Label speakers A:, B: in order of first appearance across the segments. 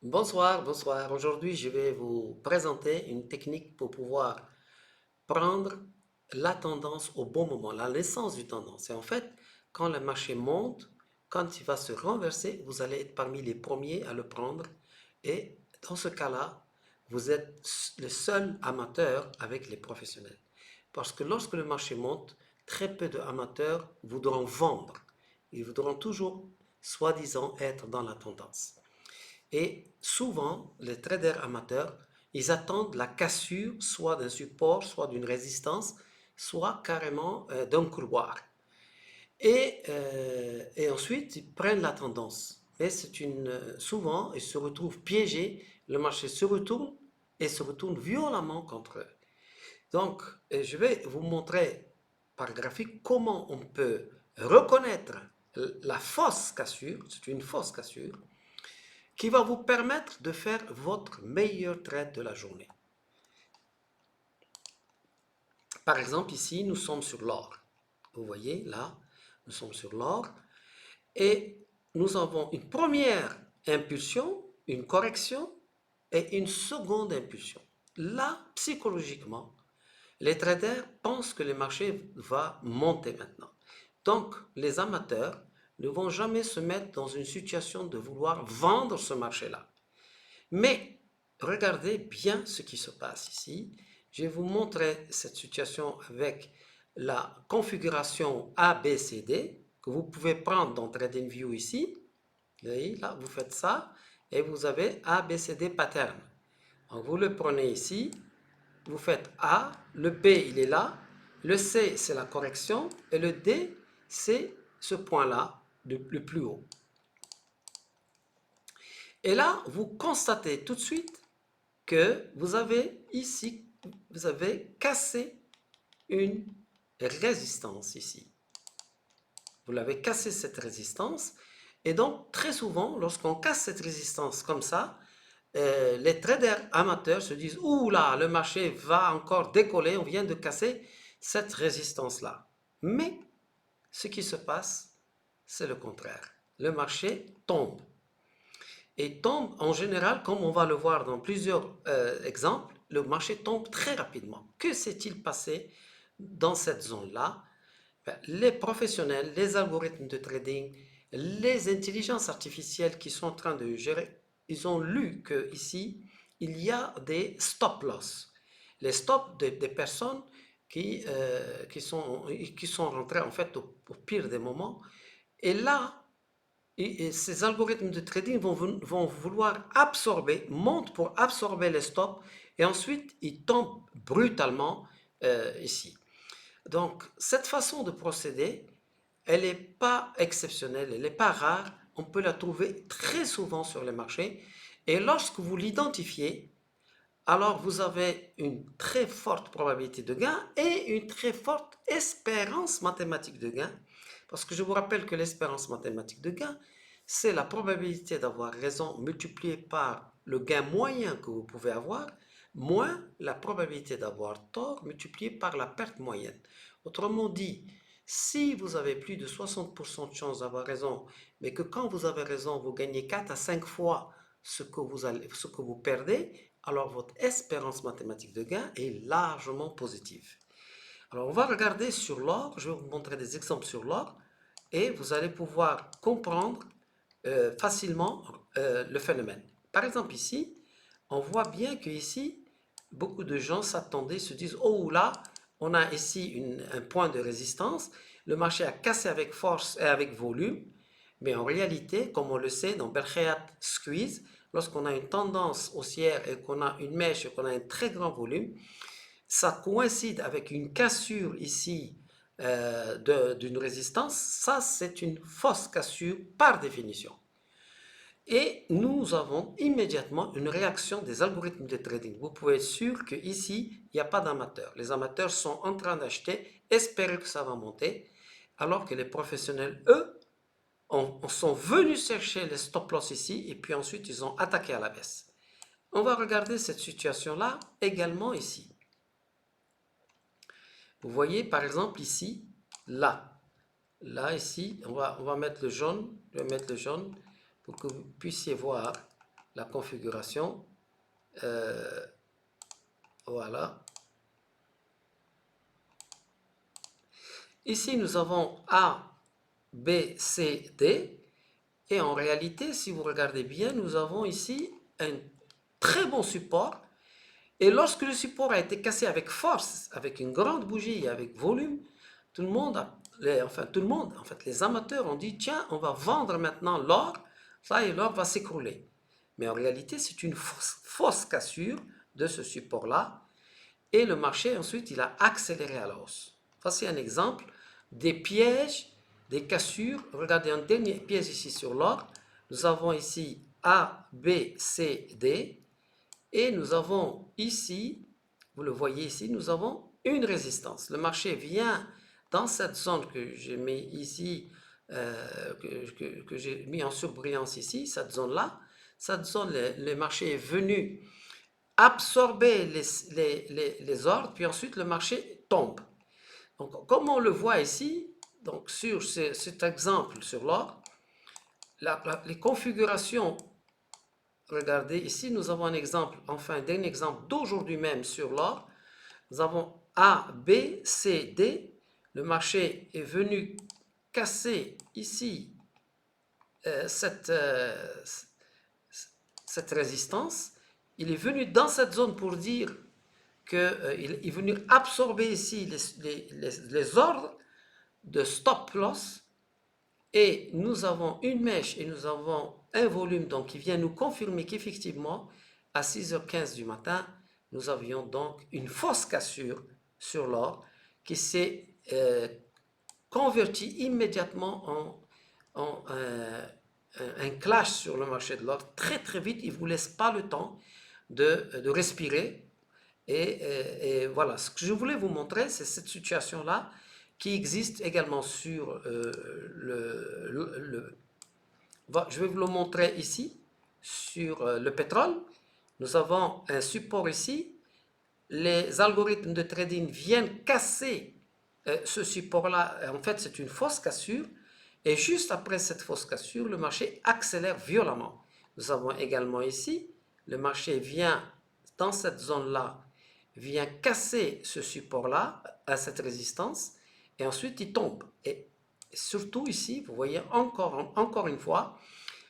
A: Bonsoir, bonsoir. Aujourd'hui, je vais vous présenter une technique pour pouvoir prendre la tendance au bon moment, la naissance du tendance. Et en fait, quand le marché monte, quand il va se renverser, vous allez être parmi les premiers à le prendre. Et dans ce cas-là, vous êtes le seul amateur avec les professionnels. Parce que lorsque le marché monte, très peu d'amateurs voudront vendre. Ils voudront toujours, soi-disant, être dans la tendance. Et souvent, les traders amateurs, ils attendent la cassure soit d'un support, soit d'une résistance, soit carrément d'un couloir. Et ensuite, ils prennent la tendance. Mais souvent, ils se retrouvent piégés, le marché se retourne et se retourne violemment contre eux. Donc, je vais vous montrer par graphique comment on peut reconnaître la fausse cassure, c'est une fausse cassure, qui va vous permettre de faire votre meilleur trade de la journée. Par exemple, ici, nous sommes sur l'or. Vous voyez, là, nous sommes sur l'or et nous avons une première impulsion, une correction et une seconde impulsion. Là, psychologiquement, les traders pensent que le marché va monter maintenant. Donc, les amateurs ne vont jamais se mettre dans une situation de vouloir vendre ce marché-là. Mais regardez bien ce qui se passe ici. Je vais vous montrer cette situation avec la configuration ABCD que vous pouvez prendre dans TradingView ici. Vous voyez, là, vous faites ça et vous avez ABCD pattern. Donc vous le prenez ici, vous faites A, le B il est là, le C c'est la correction et le D c'est ce point-là, le plus haut. Et là, vous constatez tout de suite que vous avez ici, vous avez cassé une résistance ici. Vous l'avez cassé cette résistance. Et donc, très souvent, lorsqu'on casse cette résistance comme ça, les traders amateurs se disent, ouh là, le marché va encore décoller, on vient de casser cette résistance-là. Mais ce qui se passe, c'est le contraire. Le marché tombe. Et tombe en général, comme on va le voir dans plusieurs exemples, le marché tombe très rapidement. Que s'est-il passé dans cette zone-là? Ben, les professionnels, les algorithmes de trading, les intelligences artificielles qui sont en train de gérer, ils ont lu que ici il y a des stop loss. Les stops des personnes qui sont rentrées en fait au pire des moments. Et là, et ces algorithmes de trading vont vouloir absorber, montent pour absorber les stops et ensuite ils tombent brutalement ici. Donc cette façon de procéder, elle n'est pas exceptionnelle, elle n'est pas rare, on peut la trouver très souvent sur les marchés et lorsque vous l'identifiez, alors vous avez une très forte probabilité de gain et une très forte espérance mathématique de gain. Parce que je vous rappelle que l'espérance mathématique de gain, c'est la probabilité d'avoir raison multipliée par le gain moyen que vous pouvez avoir, moins la probabilité d'avoir tort multipliée par la perte moyenne. Autrement dit, si vous avez plus de 60% de chance d'avoir raison, mais que quand vous avez raison, vous gagnez 4 à 5 fois ce que vous perdez, alors votre espérance mathématique de gain est largement positive. Alors on va regarder sur l'or, je vais vous montrer des exemples sur l'or et vous allez pouvoir comprendre facilement le phénomène. Par exemple ici, on voit bien que ici, beaucoup de gens s'attendaient, se disent, oh là, on a ici un point de résistance, le marché a cassé avec force et avec volume, mais en réalité, comme on le sait, dans Belkhayat Squeeze, lorsqu'on a une tendance haussière et qu'on a une mèche et qu'on a un très grand volume, ça coïncide avec une cassure ici d'une résistance, ça c'est une fausse cassure par définition. Et nous avons immédiatement une réaction des algorithmes de trading. Vous pouvez être sûr qu'ici, il n'y a pas d'amateurs. Les amateurs sont en train d'acheter, espérer que ça va monter, alors que les professionnels, eux, sont venus chercher les stop loss ici et puis ensuite ils ont attaqué à la baisse. On va regarder cette situation-là également ici. Vous voyez par exemple ici, là, là ici, on va mettre le jaune, je vais mettre le jaune pour que vous puissiez voir la configuration. Voilà. Ici, nous avons A, B, C, D. Et en réalité, si vous regardez bien, nous avons ici un très bon support. Et lorsque le support a été cassé avec force, avec une grande bougie, avec volume, tout le monde, en fait, les amateurs ont dit, tiens, on va vendre maintenant l'or, ça et l'or va s'écrouler. Mais en réalité, c'est une fausse cassure de ce support-là. Et le marché, ensuite, il a accéléré à la hausse. Voici un exemple des pièges, des cassures. Regardez un dernier piège ici sur l'or. Nous avons ici A, B, C, D. Et nous avons ici, vous le voyez ici, nous avons une résistance. Le marché vient dans cette zone que j'ai mis ici, que j'ai mis en surbrillance ici, cette zone-là. Cette zone, le marché est venu absorber les ordres, puis ensuite le marché tombe. Donc, comme on le voit ici, donc sur cet exemple sur l'or, les configurations, regardez ici, nous avons un exemple, enfin un dernier exemple d'aujourd'hui même sur l'or. Nous avons A, B, C, D. Le marché est venu casser ici cette résistance. Il est venu dans cette zone pour dire qu'il est venu absorber ici les ordres de stop loss. Et nous avons une mèche et nous avons un volume donc, qui vient nous confirmer qu'effectivement, à 6h15 du matin, nous avions donc une fausse cassure sur l'or qui s'est convertie immédiatement en un clash sur le marché de l'or. Très très vite, il ne vous laisse pas le temps de respirer. Et voilà, ce que je voulais vous montrer, c'est cette situation-là qui existe également sur je vais vous le montrer ici, sur le pétrole. Nous avons un support ici. Les algorithmes de trading viennent casser ce support-là. En fait, c'est une fausse cassure. Et juste après cette fausse cassure, le marché accélère violemment. Nous avons également ici, le marché vient dans cette zone-là, vient casser ce support-là, à cette résistance, et ensuite il tombe. Et surtout ici, vous voyez encore une fois,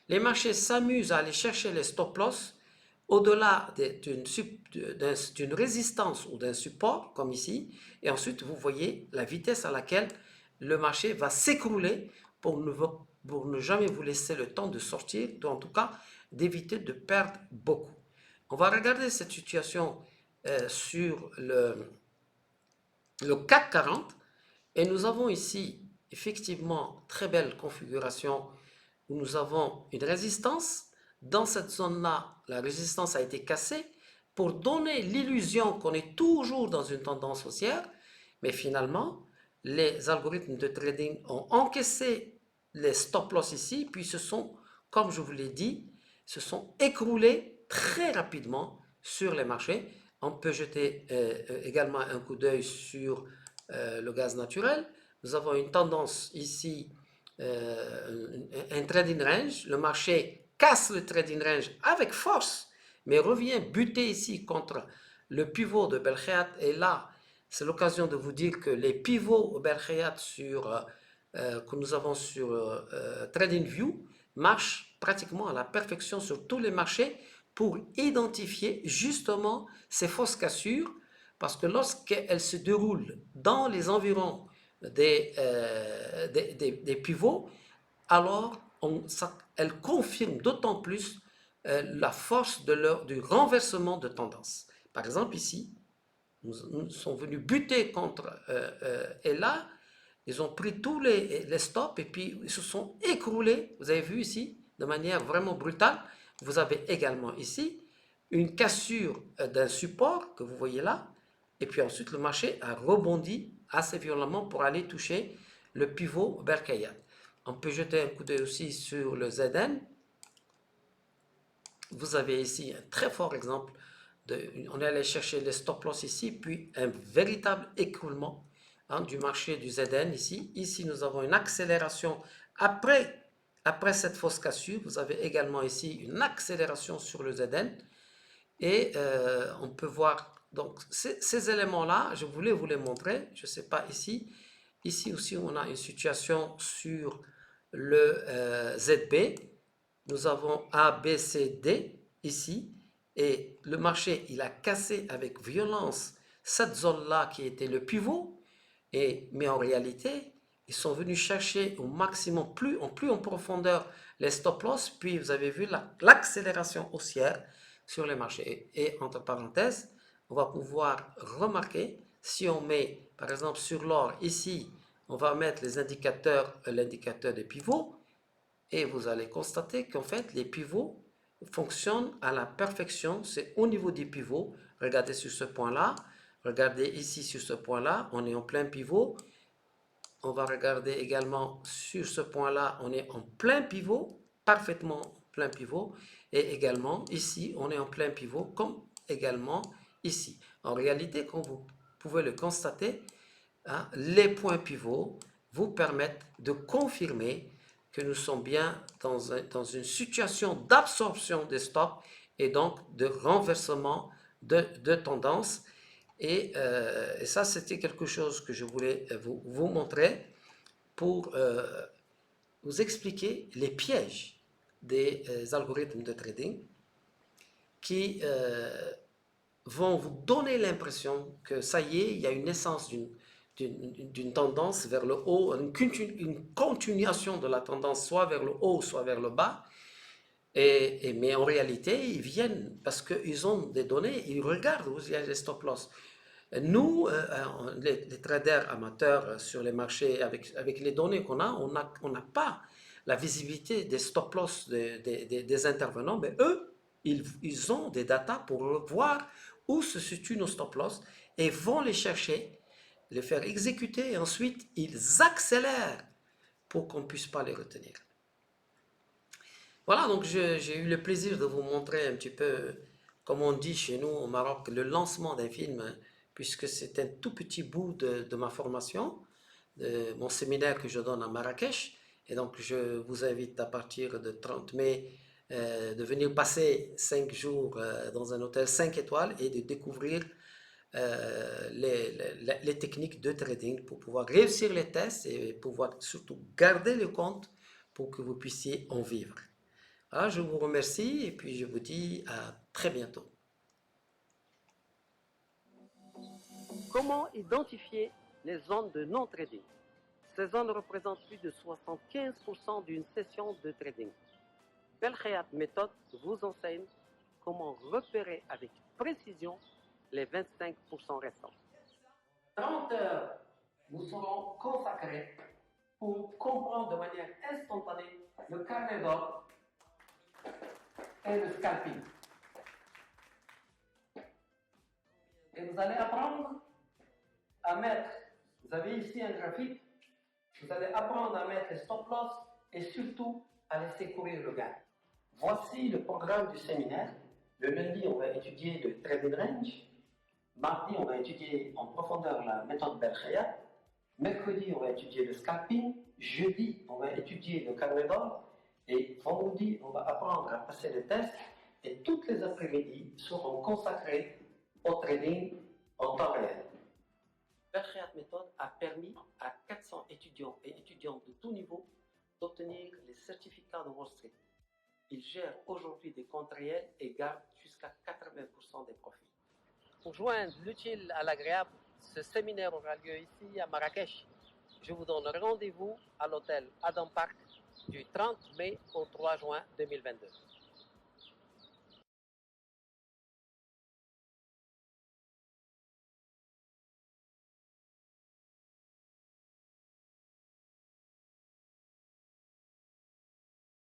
A: les marchés s'amusent à aller chercher les stop-loss au-delà d'une résistance ou d'un support, comme ici, et ensuite vous voyez la vitesse à laquelle le marché va s'écrouler pour ne jamais vous laisser le temps de sortir, ou en tout cas d'éviter de perdre beaucoup. On va regarder cette situation sur le CAC 40 et nous avons ici effectivement très belle configuration où nous avons une résistance. Dans cette zone-là, la résistance a été cassée pour donner l'illusion qu'on est toujours dans une tendance haussière, mais finalement, les algorithmes de trading ont encaissé les stop-loss ici, puis comme je vous l'ai dit, se sont écroulés très rapidement sur les marchés. On peut jeter également un coup d'œil sur le gaz naturel. Nous avons une tendance ici, un trading range. Le marché casse le trading range avec force, mais revient buter ici contre le pivot de Belkheat. Et là, c'est l'occasion de vous dire que les pivots Belkheat que nous avons sur TradingView marchent pratiquement à la perfection sur tous les marchés pour identifier justement ces fausses cassures, parce que lorsqu'elles se déroulent dans les environs des pivots, alors elles confirment d'autant plus la force du renversement de tendance. Par exemple ici, nous sont venus buter contre, et là, ils ont pris tous les stops et puis ils se sont écroulés, vous avez vu ici, de manière vraiment brutale. Vous avez également ici une cassure d'un support que vous voyez là, et puis ensuite le marché a rebondi assez violemment pour aller toucher le pivot Berkayat. On peut jeter un coup d'œil aussi sur le ZN. Vous avez ici un très fort exemple. On est allé chercher les stop-loss ici, puis un véritable écroulement du marché du ZN ici. Ici, nous avons une accélération après après cette fausse cassure, vous avez également ici une accélération sur le ZN. Et on peut voir, donc ces éléments-là, je voulais vous les montrer, je ne sais pas ici. Ici aussi, on a une situation sur le ZB. Nous avons A, B, C, D ici. Et le marché, il a cassé avec violence cette zone-là qui était le pivot. Mais en réalité, ils sont venus chercher au maximum, plus en profondeur, les stop loss. Puis vous avez vu l'accélération haussière sur les marchés. Et entre parenthèses, on va pouvoir remarquer, si on met par exemple sur l'or ici, on va mettre les indicateurs, l'indicateur des pivots, et vous allez constater qu'en fait les pivots fonctionnent à la perfection. C'est au niveau des pivots. Regardez sur ce point-là, regardez ici sur ce point-là, on est en plein pivot. On va regarder également sur ce point-là, on est en plein pivot, parfaitement plein pivot. Et également ici, on est en plein pivot, comme également ici. En réalité, comme vous pouvez le constater, hein, les points pivots vous permettent de confirmer que nous sommes bien dans une situation d'absorption des stops et donc de renversement de tendance. Et ça, c'était quelque chose que je voulais vous montrer pour vous expliquer les pièges des algorithmes de trading qui vont vous donner l'impression que ça y est, il y a une naissance d'une tendance vers le haut, une continuation de la tendance soit vers le haut, soit vers le bas. Mais en réalité, ils viennent parce qu'ils ont des données, ils regardent où il y a les stop loss. Nous, les traders amateurs sur les marchés, avec les données qu'on a, on n'a pas la visibilité des stop loss des intervenants, mais eux, ils ont des datas pour voir où se situent nos stop loss et vont les chercher, les faire exécuter et ensuite ils accélèrent pour qu'on ne puisse pas les retenir. Voilà, donc j'ai eu le plaisir de vous montrer un petit peu, comme on dit chez nous au Maroc, le lancement d'un film, puisque c'est un tout petit bout de ma formation, de mon séminaire que je donne à Marrakech. Et donc je vous invite à partir de 30 mai de venir passer 5 jours dans un hôtel 5 étoiles et de découvrir les techniques de trading pour pouvoir réussir les tests et pouvoir surtout garder le compte pour que vous puissiez en vivre. Alors, je vous remercie et puis je vous dis à très bientôt. Comment identifier les zones de non-trading? Ces zones représentent plus de 75% d'une session de trading. Belkhayat méthode vous enseigne comment repérer avec précision les 25% restants. 30 heures nous serons consacrées pour comprendre de manière instantanée le carnet d'or et le scalping. Et vous allez apprendre à mettre, vous avez ici un graphique, vous allez apprendre à mettre les stop loss et surtout à laisser courir le gain. Voici le programme du séminaire. Le lundi, on va étudier le trading range. Mardi, on va étudier en profondeur la méthode Belkhayat. Mercredi, on va étudier le scalping. Jeudi, on va étudier le carnet d'or. Et vendredi, on va apprendre à passer les tests. Et toutes les après-midi seront consacrées au trading en temps réel. Belkhayat méthode a permis à 400 étudiants et étudiantes de tout niveau d'obtenir les certificats de Wall Street. Ils gèrent aujourd'hui des comptes réels et gardent jusqu'à 80% des profits. Pour joindre l'utile à l'agréable, ce séminaire aura lieu ici à Marrakech. Je vous donne rendez-vous à l'hôtel Adam Park du 30 mai au 3 juin 2022.